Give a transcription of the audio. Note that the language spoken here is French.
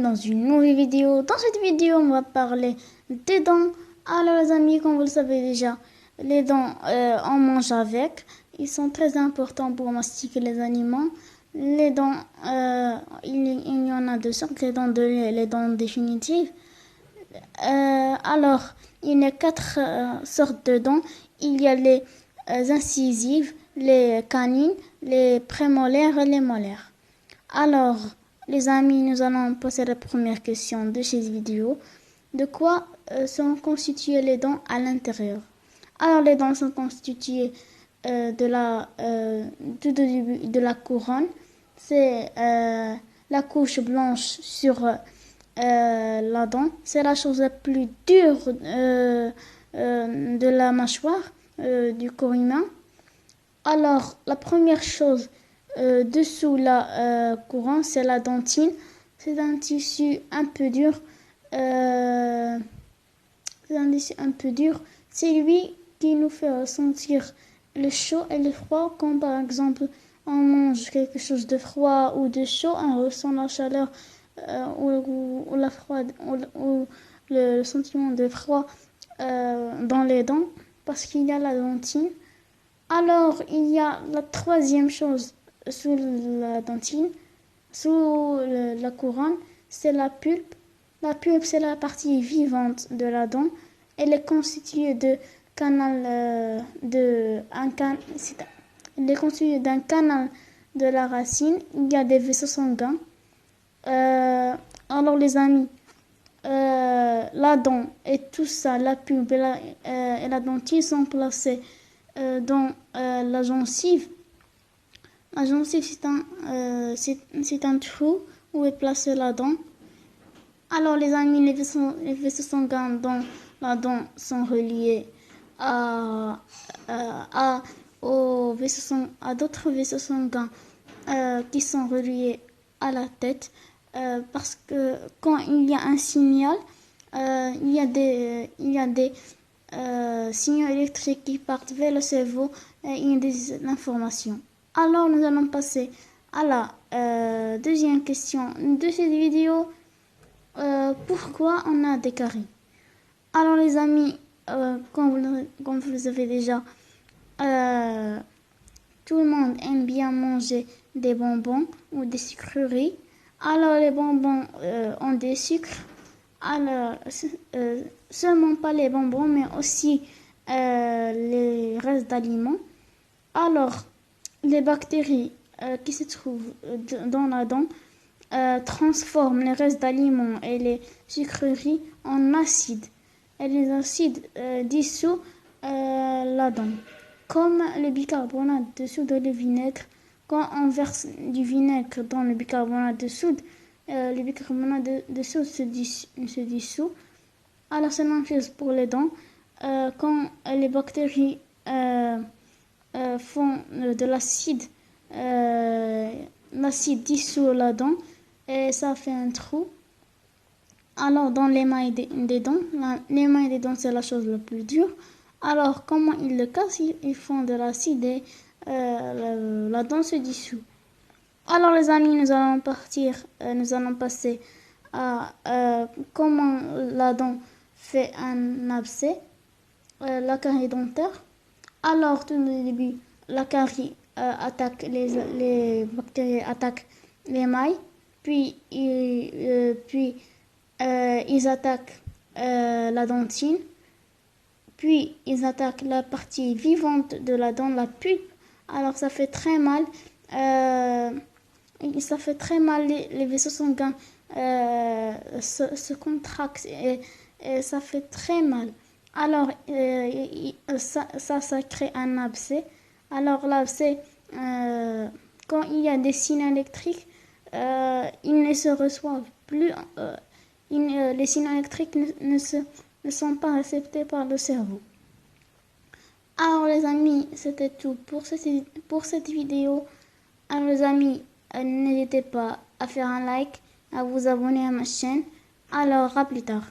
dans une nouvelle vidéo. Dans cette vidéo, on va parler des dents. Alors les amis, comme vous le savez déjà, les dents, on mange avec. Ils sont très importants pour mastiquer les aliments. Les dents, il y en a deux sortes, les dents de lait et les dents définitives. Alors, il y a quatre sortes de dents. Il y a les incisives, les canines, les prémolaires et les molaires. Alors, les amis, nous allons passer à la première question de cette vidéo. De quoi sont constituées les dents à l'intérieur? Alors, les dents sont constituées de la couronne. C'est la couche blanche sur la dent. C'est la chose la plus dure de la mâchoire du corps humain. Alors, la première chose dessous la couronne, c'est la dentine. C'est un tissu un peu dur. C'est lui qui nous fait ressentir le chaud et le froid. Quand par exemple on mange quelque chose de froid ou de chaud, on ressent la chaleur ou le sentiment de froid dans les dents parce qu'il y a la dentine. Alors, il y a la troisième chose sous la dentine, sous la couronne, c'est la pulpe. La pulpe, c'est la partie vivante de la dent. Elle est constituée d'un canal de la racine. Il y a des vaisseaux sanguins. Alors, les amis, la dent et tout ça, la pulpe et la dentine sont placés dans la gencive. La gencive, c'est un trou où est placée la dent. Alors, les amis, les vaisseaux sanguins dans la dent sont reliés à d'autres vaisseaux sanguins qui sont reliés à la tête. Parce que quand il y a un signal, il y a des signaux électriques qui partent vers le cerveau et ils disent l'information. Alors nous allons passer à la deuxième question de cette vidéo. Pourquoi on a des caries? Alors les amis, comme vous le savez déjà, tout le monde aime bien manger des bonbons ou des sucreries. Alors les bonbons ont des sucres. Alors seulement pas les bonbons, mais aussi les restes d'aliments. Alors les bactéries qui se trouvent dans la dent transforment les restes d'aliments et les sucreries en acides. Et les acides dissouent la dent. Comme le bicarbonate de soude et le vinaigre. Quand on verse du vinaigre dans le bicarbonate de soude, le bicarbonate de soude se dissout. Alors c'est la même chose pour les dents. Quand les bactéries font de l'acide, l'acide dissout la dent et ça fait un trou. Alors dans l'émail des dents, l'émail des dents c'est la chose la plus dure. Alors comment ils le cassent? Ils font de l'acide et la dent se dissout. Alors les amis, nous allons passer à comment la dent fait un abcès, la carie dentaire. Alors tout au début, la carie attaque les bactéries attaquent l'émail, puis ils attaquent la dentine, puis ils attaquent la partie vivante de la dent, la pulpe. Alors ça fait très mal. Les vaisseaux sanguins se contractent et ça fait très mal. Alors ça crée un abcès. Alors l'abcès, quand il y a des signaux électriques, ils ne se reçoivent plus. Les signaux électriques ne sont pas réceptés par le cerveau. Alors les amis, c'était tout pour cette vidéo. Alors les amis, n'hésitez pas à faire un like, à vous abonner à ma chaîne. Alors à plus tard.